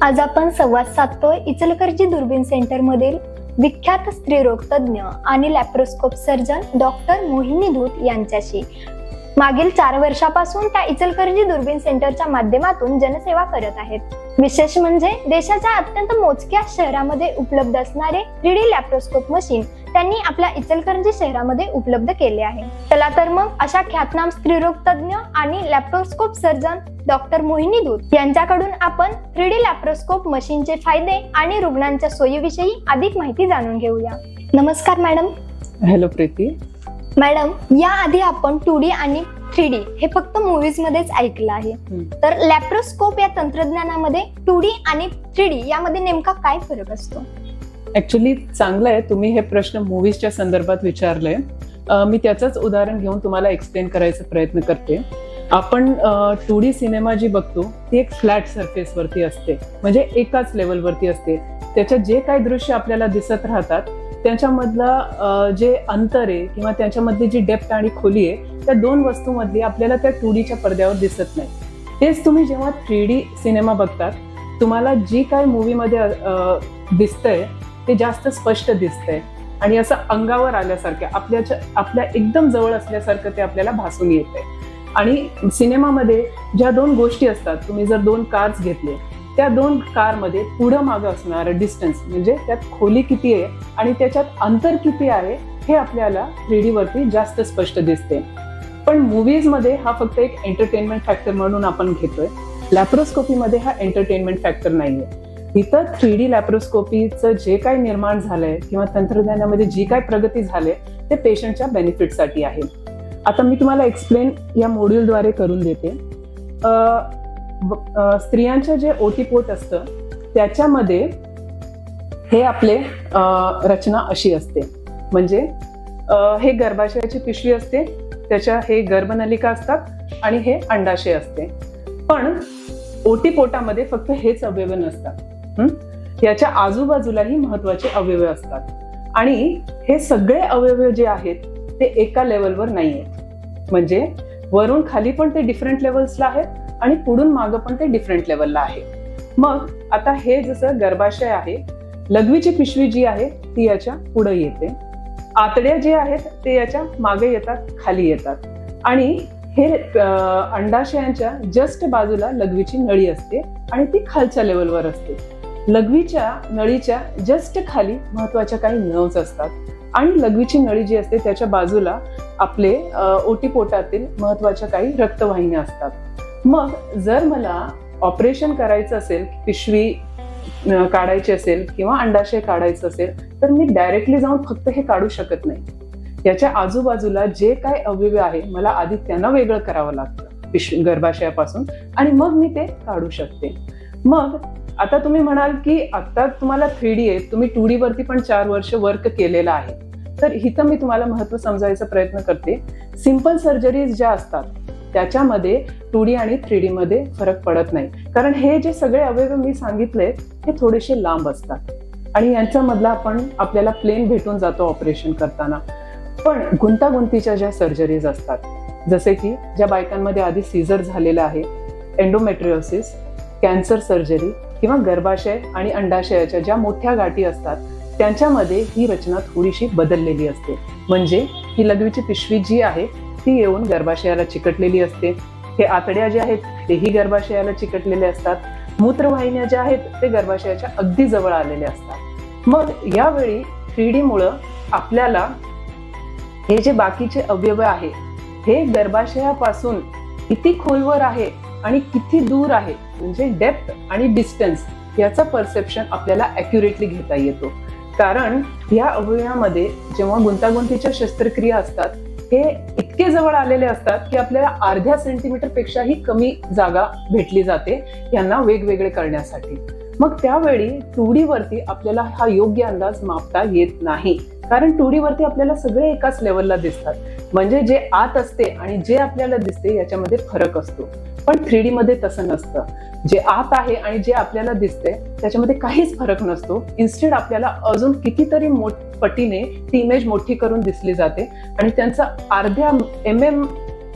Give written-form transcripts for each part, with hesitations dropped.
आज आपण संवाद साधतोय इचलकरंजी दुर्बीण सेंटर मधील विख्यात स्त्रीरोग तज्ञ आणि लॅप्रोस्कोप सर्जन डॉक्टर मोहिनी धूत यांच्याशी। मागील 4 वर्षापासून त्या इचलकरंजी दुर्बीण सेंटरच्या माध्यमातून जनसेवा करत आहेत। विशेष म्हणजे देशाच्या अत्यंत मोजक्या शहरामध्ये उपलब्ध असणारे 3D लॅप्रोस्कोप मशीन त्यांनी आपल्या इचलकरंजी शहरामध्ये उपलब्ध केले आहे। चला तर मग अशा ख्यातनाम स्त्रीरोग तज्ञ आणि लॅप्रोस्कोप सर्जन डॉक्टर मोहिनी धूत यांच्याकडून आपण 3D लॅप्रोस्कोप मशीनचे फायदे आणि रुग्णांच्या सोयीविषयी अधिक माहिती जाणून घेऊया। नमस्कार मॅडम। हॅलो प्रीती। मॅडम, याआधी आपण 2D आणि 3D हे फक्त मूवीज मध्येच ऐकलं आहे, तर लॅप्रोस्कोप या तंत्रज्ञानामध्ये 2D आणि 3D यामध्ये नेमका काय फरक असतो? ऍक्च्युअली चांगलं आहे तुम्ही हे प्रश्न मूवीजच्या संदर्भात विचारले। मी त्याचंच उदाहरण घेऊन तुम्हाला एक्सप्लेन करायचा प्रयत्न करते। आपण 2D सिनेमा जी बघतो ती एक फ्लॅट सरफेस वरती असते, म्हणजे एकाच लेवलवरती असते। त्याच्यात जे काही दृश्य आपल्याला दिसत राहतात त्यांच्यामधला जे अंतर आहे किंवा त्यांच्यामधली जी डेप्थ आणि खोली आहे त्या दोन वस्तूंमधली आपल्याला त्या 2Dच्या पडद्यावर दिसत नाही। तेच तुम्ही जेव्हा 3D सिनेमा बघतात तुम्हाला जी काही मूवीमध्ये दिसतंय ते जास्त स्पष्ट दिसतंय आणि असं अंगावर आल्यासारखं आपल्या एकदम जवळ असल्यासारखं ते आपल्याला भासून येतंय। आणि सिनेमामध्ये ज्या 2 गोष्टी असतात, तुम्ही जर 2 कार्स घेतले त्या 2 कारमध्ये पुढं मागं असणारं डिस्टन्स म्हणजे त्यात खोली किती आहे आणि त्याच्यात अंतर किती आहे हे आपल्याला 3D वरती जास्त स्पष्ट दिसते। पण मूवीजमध्ये हा फक्त एक एंटरटेनमेंट फॅक्टर म्हणून आपण घेतोय। लॅप्रोस्कोपीमध्ये हा एंटरटेनमेंट फॅक्टर नाहीये। इथं 3D लॅप्रोस्कोपीचं जे काही निर्माण झालंय किंवा तंत्रज्ञानामध्ये जी काही प्रगती झाली ते पेशंटच्या बेनिफिटसाठी आहे। आता मी तुम्हाला एक्सप्लेन या मॉड्यूलद्वारे करून देते। स्त्रियांच्या जे ओटीपोट असतं त्याच्यामध्ये हे आपले रचना अशी असते, म्हणजे हे गर्भाशयाची पिशवी असते, त्याच्या हे गर्भनलिका असतात आणि हे अंडाशय असते। पण ओटीपोटामध्ये फक्त हेच अवयव नसतात, याच्या आजूबाजूलाही महत्वाचे अवयव असतात आणि हे सगळे अवयव जे आहेत ते एका लेवलवर नाही आहेत, म्हणजे वरून खाली पण ते डिफरंट लेवल्सला आहेत आणि पुढून मागं पण ते डिफरंट लेवलला आहे। मग आता हे जसं गर्भाशय आहे, लघवीची पिशवी जी आहे ती याच्या पुढे येते, आतड्या जे आहेत ते याच्या मागे येतात, खाली येतात आणि हे अंडाशयांच्या जस्ट बाजूला लघवीची नळी असते आणि ती खालच्या लेवलवर असते। लघवीच्या नळीच्या जस्ट खाली महत्वाच्या काही नर्व्स असतात आणि लघवीची नळी जी असते त्याच्या बाजूला आपले ओटीपोटातील महत्वाच्या काही रक्तवाहिन्या असतात। मग जर मला ऑपरेशन करायचं असेल, पिशवी काढायची असेल किंवा अंडाशय काढायचं असेल तर मी डायरेक्टली जाऊन फक्त हे काढू शकत नाही। याच्या आजूबाजूला जे काय अवयव आहे मला आधी त्यांना वेगळं करावं लागतं गर्भाशयापासून आणि मग मी ते काढू शकते। मग आता तुम्ही म्हणाल की आता तुम्हाला 3D आहे, तुम्ही 2D वरती पण 4 वर्ष वर्क केलेलं आहे, तर इथं मी तुम्हाला महत्व समजायचा प्रयत्न करते। सिंपल सर्जरीज ज्या असतात त्याच्यामध्ये 2D आणि 3D मध्ये फरक पडत नाही, कारण हे जे सगळे अवयव मी सांगितले हे थोडेसे लांब असतात आणि यांच्या मधला आपल्याला प्लेन भेटून जातो ऑपरेशन करताना। पण गुंतागुंतीच्या ज्या सर्जरीज असतात, जसे की ज्या बायकांमध्ये आधी सीझर झालेलं आहे, एंडोमेट्रियोसिस, कॅन्सर सर्जरी किंवा गर्भाशय आणि अंडाशयाच्या ज्या मोठ्या गाठी असतात त्यांच्यामध्ये ही रचना थोडीशी बदललेली असते, म्हणजे ही लघवीची पिशवी जी आहे ती येऊन गर्भाशयाला चिकटलेली असते, हे आतड्या जे आहेत तेही गर्भाशयाला चिकटलेले असतात, मूत्रवाहिन्या ज्या आहेत ते गर्भाशयाच्या अगदी जवळ आलेले असतात। मग यावेळी 3D मुळे आपल्याला हे जे बाकीचे अवयव आहे हे गर्भाशयापासून किती खोलवर आहे आणि किती दूर आहे, म्हणजे डेप्थ आणि डिस्टन्स याचा परसेप्शन आपल्याला ॲक्युरेटली घेता येतो। कारण या अवयवामध्ये जेव्हा गुंतागुंतीच्या शस्त्रक्रिया असतात हे इतके जवळ आलेले असतात की आपल्याला अर्ध्या सेंटीमीटर पेक्षाही कमी जागा भेटली जाते यांना वेगवेगळे करण्यासाठी। मग त्यावेळी 2D वरती आपल्याला हा योग्य अंदाज मापता येत नाही, कारण 2D वरती आपल्याला सगळे एकाच लेवलला दिसतात, म्हणजे जे आत असते आणि जे आपल्याला दिसते याच्यामध्ये फरक असतो। पण 3D मध्ये तसं नसतं, जे आत आहे आणि जे आपल्याला दिसते त्याच्यामध्ये काहीच फरक नसतो। इन्स्टेड आपल्याला अजून कितीतरी पटीने ती इमेज मोठी करून दिसली जाते आणि त्यांचा अर्ध्या mm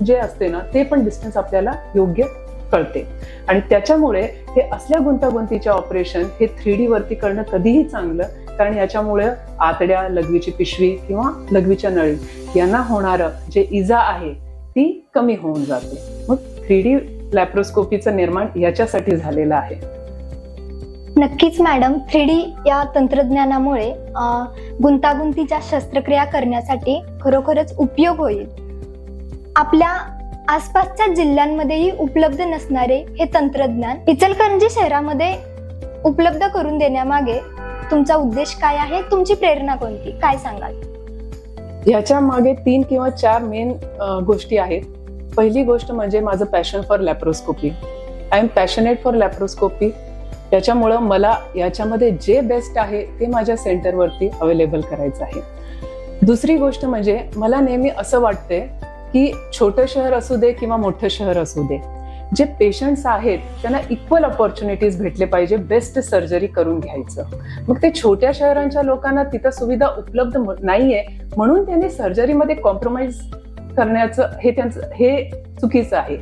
जे असते ना ते पण डिस्टन्स आपल्याला योग्य कळते. आणि त्याच्यामुळे हे असल्या गुंतागुंतीच्या ऑपरेशन हे 3D वरती करणं कधीही चांगलं, कारण याच्यामुळे आतड्या, लघवीची पिशवी किंवा लघवीच्या नळी यांना होणारं जे इजा आहे ती कमी होऊन जाते. मग 3D लॅप्रोस्कोपीचं निर्माण याच्यासाठी झालेलं आहे. नक्कीच मॅडम, 3D या तंत्रज्ञानामुळे गुंतागुंतीच्या शस्त्रक्रिया करण्यासाठी खरोखरच उपयोग होईल. आपल्या आसपासच्या जिल्ह्यांमध्येही उपलब्ध नसणारे हे तंत्रज्ञान इचलकरंजी शहरामध्ये उपलब्ध करून देण्यामागे तुमचा उद्देश काय आहे? तुमची प्रेरणा कोणती? काय सांगाल? याच्या मागे 3 किंवा 4 मेन गोष्टी आहेत. पहिली गोष्ट म्हणजे माझं passion for laparoscopy. I am passionate for laparoscopy. त्याच्यामुळं मला याच्यामध्ये जे बेस्ट आहे ते माझ्या सेंटरवरती अवेलेबल करायचं आहे. दुसरी गोष्ट म्हणजे मला नेहमी असं वाटतंय की छोटं शहर असू दे किंवा मोठं शहर असू दे, जे पेशंट्स आहेत त्यांना इक्वल ऑपॉर्च्युनिटीज भेटले पाहिजे बेस्ट सर्जरी करून घ्यायचं. मग ते छोट्या शहरांच्या लोकांना तिथं सुविधा उपलब्ध नाहीये म्हणून त्यांनी सर्जरीमध्ये कॉम्प्रोमाइज करण्याचं हे चुकीचं आहे.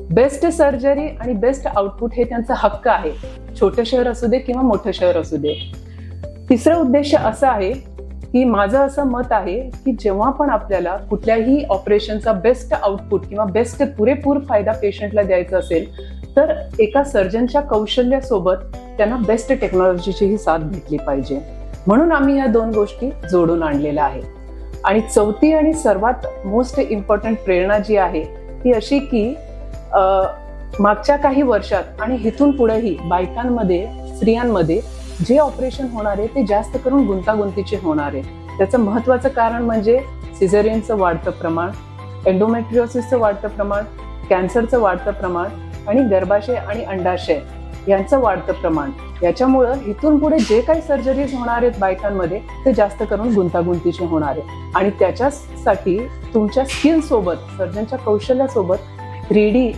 बेस्ट सर्जरी आणि बेस्ट आउटपुट हे त्यांचा हक्क आहे, छोटं शहर असू दे किंवा मोठं शहर असू दे. तिसरं उद्देश असं आहे की माझं असं मत आहे की जेव्हा पण आपल्याला कुठल्याही ऑपरेशनचा बेस्ट आउटपुट किंवा बेस्ट पुरेपूर फायदा पेशंटला द्यायचा असेल तर एका सर्जनच्या कौशल्यासोबत त्यांना बेस्ट टेक्नॉलॉजीचीही साथ भेटली पाहिजे. म्हणून आम्ही ह्या 2 गोष्टी जोडून आणलेल्या आहेत. आणि चौथी आणि सर्वात मोस्ट इम्पॉर्टंट प्रेरणा जी आहे ती अशी की मागच्या काही वर्षात आणि इथून पुढेही बायकांमध्ये, स्त्रियांमध्ये जे ऑपरेशन होणार आहे ते जास्त करून गुंतागुंतीचे होणार आहे. त्याचं महत्वाचं कारण म्हणजे सिझेरियनचं वाढतं प्रमाण, एंडोमेट्रिओसिसचं वाढतं प्रमाण, कॅन्सरचं वाढतं प्रमाण आणि गर्भाशय आणि अंडाशय यांचं वाढतं प्रमाण. याच्यामुळं इथून पुढे जे काही सर्जरीज होणार आहेत बायकांमध्ये ते जास्त करून गुंतागुंतीचे होणार आहे. आणि त्याच्यासाठी तुमच्या स्किल सोबत, सर्जनच्या कौशल्यासोबत 3D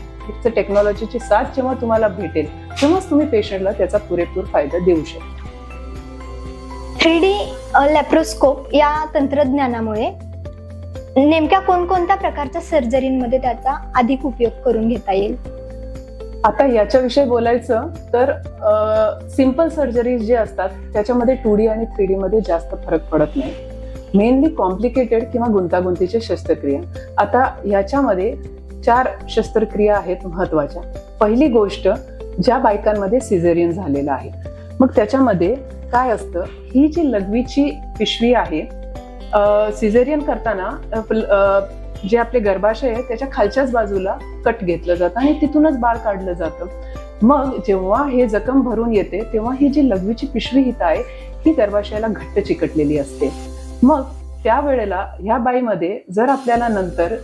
टेक्नॉलॉजीची साथ जेव्हा तुम्हाला भेटेल तेव्हाच तुम्ही पेशंटला त्याचा पुरेपूर फायदा देऊ शकता. 3D लॅप्रोस्कोप या तंत्रज्ञानामुळे नेमक्या कोणकोणत्या प्रकारच्या सर्जरीमध्ये त्याचा अधिक उपयोग करून घेता येईल? आता याच्याविषयी बोलायचं तर सिंपल सर्जरीज जे असतात त्याच्यामध्ये 2D आणि 3D मध्ये जास्त फरक पडत नाही. मेनली कॉम्प्लिकेटेड किंवा गुंतागुंतीच्या शस्त्रक्रिया. आता याच्यामध्ये 4 शस्त्रक्रिया आहेत महत्वाच्या. पहिली गोष्ट, ज्या बायकांमध्ये सिझेरियन झालेलं आहे, मग त्याच्यामध्ये काय असतं, ही जी लघवीची पिशवी आहे, सिझेरियन करताना जे आपले गर्भाशय आहे त्याच्या खालच्याच बाजूला कट घेतलं जातं आणि तिथूनच बाळ काढलं जातं. मग जेव्हा हे जखम भरून येते तेव्हा ही जी लघवीची पिशवी हिथं आहे ही गर्भाशयाला घट्ट चिकटलेली असते. मग त्यावेळेला ह्या बाईमध्ये जर आपल्याला नंतर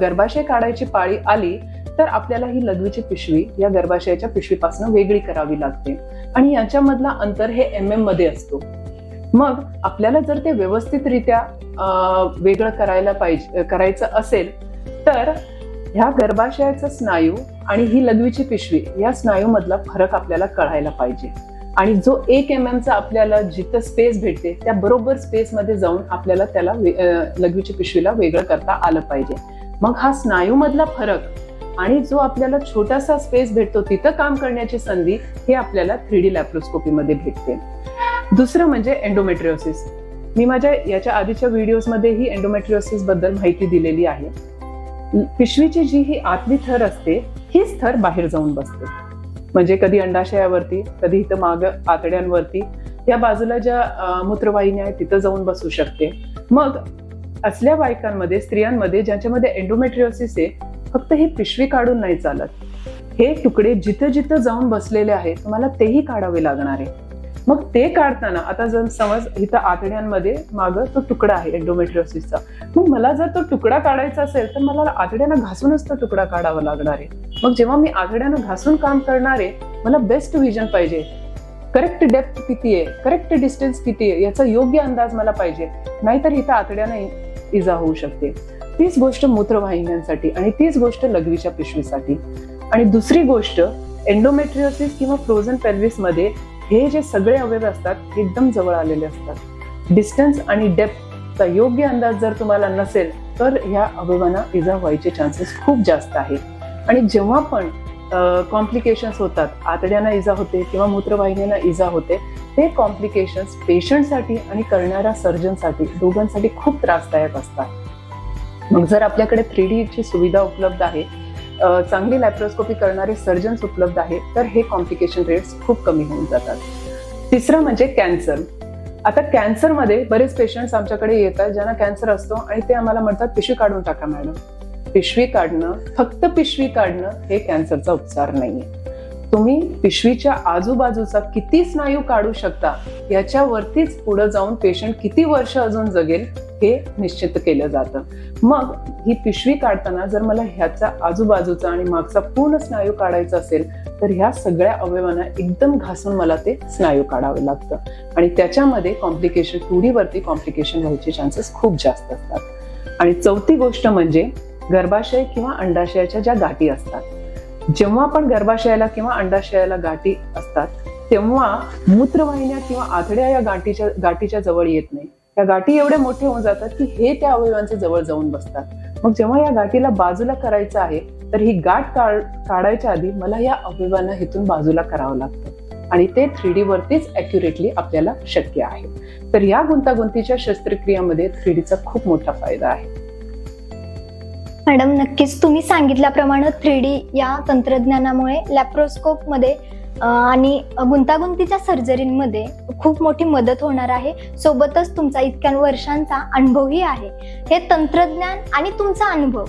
गर्भाशय काढायची पाळी आली तर आपल्याला ही लघवीची पिशवी या गर्भाशयाच्या पिशवीपासून वेगळी करावी लागते आणि याच्यामधला अंतर हे MM मध्ये असतो. मग आपल्याला जर ते व्यवस्थितरित्या वेगळं करायचं असेल तर ह्या गर्भाशयाचा स्नायू आणि ही लघवीची पिशवी या स्नायू मधला फरक आपल्याला कळायला पाहिजे. आणि जो 1 MM आपल्याला जिथं स्पेस भेटते त्या बरोबर स्पेस मध्ये जाऊन आपल्याला त्याला लघवीच्या पिशवीला वेगळं करता आलं पाहिजे. मग हा स्नायू मधला फरक आणि जो आपल्याला छोटासा स्पेस भेटतो तिथं काम करण्याची संधी हे आपल्याला 3D लॅप्रोस्कोपी मध्ये भेटते. दुसरं म्हणजे एंडोमेट्रिओसिस. मी माझ्या याच्या आधीच्या व्हिडिओजमध्ये ही एंडोमेट्रिओसिस बद्दल माहिती दिलेली आहे. पिशवीची जी ही आतली थर असते हीच थर बाहेर जाऊन बसते, म्हणजे कधी अंडाशयावरती, कधी इथं माग आतड्यांवरती, या बाजूला ज्या मूत्रवाहिन्या आहेत तिथं जाऊन बसू शकते. मग असल्या बायकांमध्ये, स्त्रियांमध्ये ज्यांच्यामध्ये एंडोमेट्रिओसिस आहे, फक्त ही पिशवी काढून नाही चालत, हे तुकडे जिथं जिथं जाऊन बसलेले आहेत तुम्हाला तेही काढावे लागणार आहे. मग ते काढताना आता जर समज इथं आतड्यांमध्ये मागं तो तुकडा आहे एंडोमेट्रिओसिसचा, मग मला जर तो तुकडा काढायचा असेल तर मला आतड्यांना घासूनच तो तुकडा काढावा लागणार आहे. मग जेव्हा मी आतड्यांना घासून काम करणार आहे, मला बेस्ट व्हिजन पाहिजे, करेक्ट डेप्थ किती आहे, करेक्ट डिस्टन्स किती आहे याचा योग्य अंदाज मला पाहिजे, नाहीतर इथं आतड्यांना इजा होऊ शकते. तीच गोष्ट मूत्रवाहिन्यांसाठी आणि तीच गोष्ट लघवीच्या पिशवीसाठी. आणि दुसरी गोष्ट, एंडोमेट्रिओसिस किंवा फ्रोझन पेल्विस मध्ये हे जे सगळे अवयव असतात एकदम जवळ आलेले असतात. डिस्टन्स आणि डेप्थचा योग्य अंदाज जर तुम्हाला नसेल तर ह्या अवयवांना इजा व्हायचे चान्सेस खूप जास्त आहेत. आणि जेव्हा पण कॉम्प्लिकेशन्स होतात, आतड्यांना इजा होते किंवा मूत्रवाहिन्यांना इजा होते, ते कॉम्प्लिकेशन्स पेशंटसाठी आणि करणाऱ्या सर्जनसाठी दोघांसाठी खूप त्रासदायक असतात. मग जर आपल्याकडे 3D ची सुविधा उपलब्ध आहे, चांगली लॅप्रोस्कोपी करणारे सर्जन्स उपलब्ध आहेत, तर हे कॉम्प्लिकेशन रेट्स खूप कमी होऊन जातात. तिसरं म्हणजे कॅन्सर. आता कॅन्सरमध्ये बरेच पेशंट्स आमच्याकडे येतात ज्यांना कॅन्सर असतो आणि ते आम्हाला म्हणतात पिशवी काढून टाका मॅडम. पिशवी काढणं, फक्त पिशवी काढणं हे कॅन्सरचा उपचार नाहीये. तुम्ही पिशवीच्या आजूबाजूचा किती स्नायू काढू शकता याच्यावरतीच पुढे जाऊन पेशंट किती वर्ष अजून जगेल हे निश्चित केलं जातं. मग ही पिशवी काढताना जर मला ह्याचा आजूबाजूचा आणि मागचा पूर्ण स्नायू काढायचा असेल तर ह्या सगळ्या अवयवांना एकदम घासून मला ते स्नायू काढावं लागतं आणि त्याच्यामध्ये कॉम्प्लिकेशन 2D वरती कॉम्प्लिकेशन व्हायचे चान्सेस खूप जास्त असतात. आणि चौथी गोष्ट म्हणजे गर्भाशय किंवा अंडाशयाच्या ज्या गाठी असतात. जेव्हा पण गर्भाशयाला किंवा अंडाशयाला गाठी असतात तेव्हा मूत्रवाहिन्या किंवा आतड्या या गाठीच्या जवळ येत नाही. या गाठी एवढे मोठे होऊन जातात की हे त्या अवयवांच्या जवळ जाऊन बसतात. मग जेव्हा या गाठीला बाजूला करायचं आहे तर ही गाठ काढायच्या आधी मला या अवयवांना इथून बाजूला करावं लागतं आणि ते 3D वरतीच ॲक्युरेटली आपल्याला शक्य आहे. तर या गुंतागुंतीच्या शस्त्रक्रियामध्ये 3Dचा खूप मोठा फायदा आहे. मॅडम, नक्कीच तुम्ही सांगितल्याप्रमाणे 3D या तंत्रज्ञानामुळे लॅप्रोस्कोपमध्ये आणि गुंतागुंतीच्या सर्जरीमध्ये खूप मोठी मदत होणार आहे. सोबतच तुमचा इतक्या वर्षांचा अनुभवही आहे. हे तंत्रज्ञान आणि तुमचा अनुभव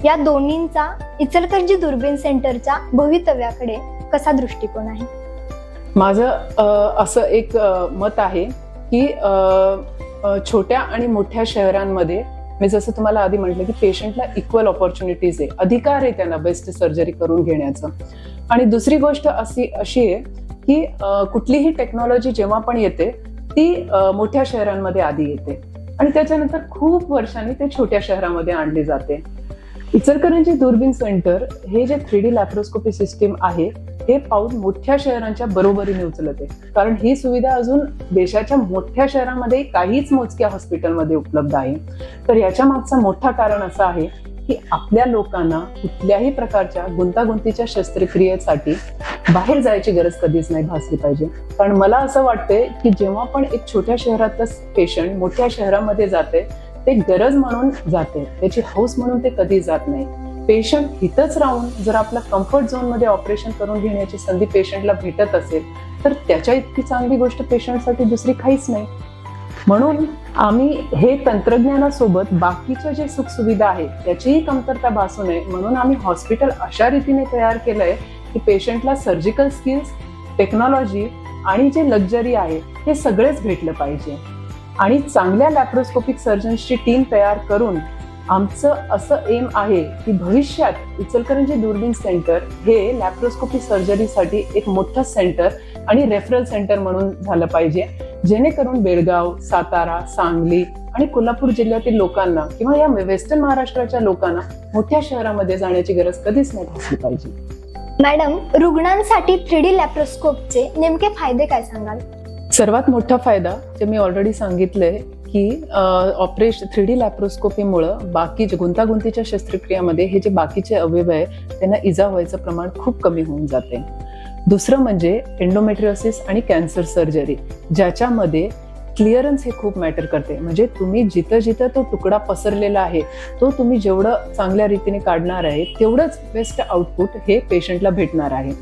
या दोन्हींचा इचलकरंजी दुर्बीण सेंटरच्या भवितव्याकडे कसा दृष्टिकोन आहे? माझं असं एक मत आहे की छोट्या आणि मोठ्या शहरांमध्ये मी जसं तुम्हाला आधी म्हटलं की पेशंटला इक्वल ऑपॉर्च्युनिटीज आहे, अधिकार आहे त्यांना बेस्ट सर्जरी करून घेण्याचं. आणि दुसरी गोष्ट अशी आहे की कुठलीही टेक्नॉलॉजी जेव्हा पण येते ती मोठ्या शहरांमध्ये आधी येते आणि त्याच्यानंतर खूप वर्षांनी ते छोट्या शहरामध्ये आणली जाते. इचलकरंजी दुर्बीण सेंटर हे जे 3D लॅप्रोस्कोपी सिस्टीम आहे हे पाऊल मोठ्या शहरांच्या बरोबरीने उचलते, कारण ही सुविधा अजून देशाच्या मोठ्या शहरांमध्ये काहीच मोजक्या हॉस्पिटलमध्ये उपलब्ध आहे. तर याच्या मागचं मोठं कारण असं आहे की आपल्या लोकांना कुठल्याही प्रकारच्या गुंतागुंतीच्या शस्त्रक्रियेसाठी बाहेर जायची गरज कधीच नाही भासली पाहिजे. कारण मला असं वाटतंय की जेव्हा पण एक छोट्या शहरातच पेशंट मोठ्या शहरामध्ये जाते ते गरज म्हणून जाते, त्याची हौस म्हणून ते कधी जात नाही. पेशंट इथंच राहून जर आपल्या कम्फर्ट झोन मध्ये ऑपरेशन करून घेण्याची संधी पेशंटला भेटत असेल तर त्याच्या इतकी चांगली गोष्ट पेशंटसाठी दुसरी काहीच नाही. म्हणून आम्ही हे तंत्रज्ञानासोबत बाकीच्या जे सुखसुविधा आहेत त्याचीही कमतरता भासू नये म्हणून आम्ही हॉस्पिटल अशा रीतीने तयार केलंय की पेशंटला सर्जिकल स्किल्स, टेक्नॉलॉजी आणि जे लक्झरी आहे हे सगळेच भेटलं पाहिजे. आणि चांगल्या लॅप्रोस्कोपिक सर्जन्सची टीम तयार करून आमचं असं एम आहे की भविष्यात इचलकरंजी दुर्बीण सेंटर हे लॅप्रोस्कोपी सर्जरीसाठी एक मोठं सेंटर आणि रेफरल सेंटर म्हणून झालं पाहिजे, जेणेकरून बेळगाव, सातारा, सांगली आणि कोल्हापूर जिल्ह्यातील लोकांना किंवा या वेस्टर्न महाराष्ट्राच्या लोकांना मोठ्या शहरामध्ये जाण्याची गरज कधीच नाही भासली पाहिजे. मॅडम, रुग्णांसाठी 3D लॅप्रोस्कोपचे नेमके फायदे काय सांगाल? सर्वात मोठा फायदा जे मी ऑलरेडी सांगितलंय की 3D लॅप्रोस्कोपीमुळं बाकी गुंतागुंतीच्या शस्त्रक्रियामध्ये हे जे बाकीचे अवयव आहे त्यांना इजा व्हायचं प्रमाण खूप कमी होऊन जाते. दुसरं म्हणजे एंडोमेट्रियोसिस आणि कॅन्सर सर्जरी, ज्याच्यामध्ये क्लिअरन्स हे खूप मॅटर करते. म्हणजे तुम्ही जिथं जिथं तो तुकडा पसरलेला आहे तो तुम्ही जेवढं चांगल्या रीतीने काढणार आहे तेवढंच बेस्ट आउटपुट हे पेशंटला भेटणार आहे.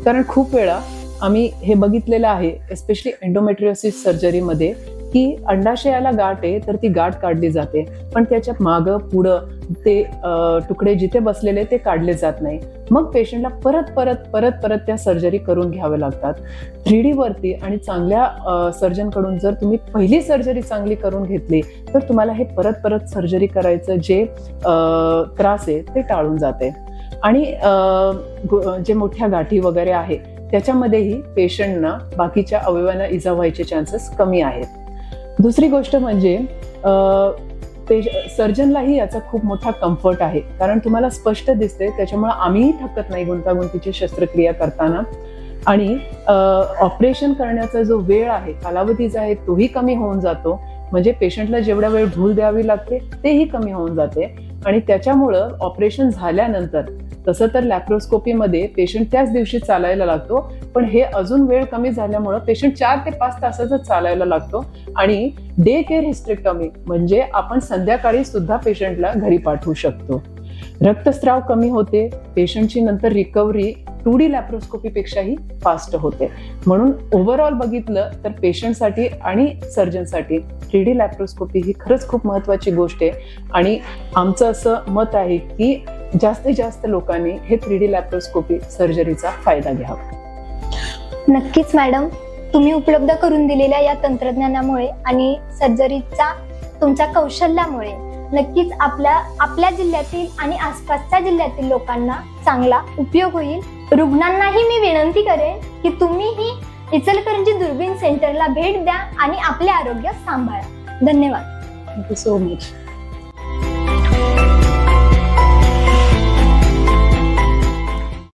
कारण खूप वेळा आम्ही हे बघितलेलं आहे एस्पेशली एंडोमेट्रियोसिस सर्जरीमध्ये की अंडाशयाला गाठ आहे तर ती गाठ काढली जाते पण त्याच्या मागं पुढं ते तुकडे जिथे बसलेले ते काढले जात नाही. मग पेशंटला परत परत परत परत त्या सर्जरी करून घ्याव्या लागतात. 3D वरती आणि चांगल्या सर्जनकडून जर तुम्ही पहिली सर्जरी चांगली करून घेतली तर तुम्हाला हे परत परत सर्जरी करायचं जे त्रास आहे ते टाळून जाते. आणि जे मोठ्या गाठी वगैरे आहे त्याच्यामध्येही पेशंटना बाकीच्या अवयवांना इजा व्हायचे चान्सेस कमी आहेत. दुसरी गोष्ट म्हणजे सर्जनलाही याचा खूप मोठा कम्फर्ट आहे, कारण तुम्हाला स्पष्ट दिसते त्याच्यामुळे आम्हीही थकत नाही गुंतागुंतीची शस्त्रक्रिया करताना. आणि ऑपरेशन करण्याचा जो वेळ आहे, कालावधी जो आहे तोही कमी होऊन जातो. म्हणजे पेशंटला जेवढा वेळ भूल द्यावी लागते तेही कमी होऊन जाते आणि त्याच्यामुळं ऑपरेशन झाल्यानंतर तसं तर लॅप्रोस्कोपीमध्ये पेशंट त्याच दिवशी चालायला लागतो, पण हे अजून वेळ कमी झाल्यामुळं पेशंट 4 ते 5 तासातच चालायला लागतो. आणि डे केअर हिस्टेक्टॉमी म्हणजे आपण संध्याकाळी सुद्धा पेशंटला घरी पाठवू शकतो. रक्तस्राव कमी होते, पेशंटची नंतर रिकव्हरी 2D लॅप्रोस्कोपी पेक्षाही फास्ट होते. म्हणून ओव्हरऑल बघितलं तर पेशंटसाठी आणि सर्जनसाठी 3D लॅप्रोस्कोपी ही खरंच खूप महत्वाची गोष्ट आहे. आणि आमचं असं मत आहे की जास्तीत जास्त लोकांनी हे 3D लॅप्रोस्कोपी सर्जरीचा फायदा घ्यावा. नक्कीच मॅडम, तुम्ही उपलब्ध करून दिलेल्या या तंत्रज्ञानामुळे आणि सर्जरीचा तुमच्या कौशल्यामुळे नक्कीच आपल्या जिल्ह्यातील आणि आसपासच्या जिल्ह्यातील लोकांना चांगला उपयोग होईल. रुग्णांनाही मी विनंती करेन की तुम्हीही इचलकरंजी दुर्बीण सेंटरला भेट द्या आणि आपले आरोग्य सांभाळा. धन्यवाद. Thank you so much.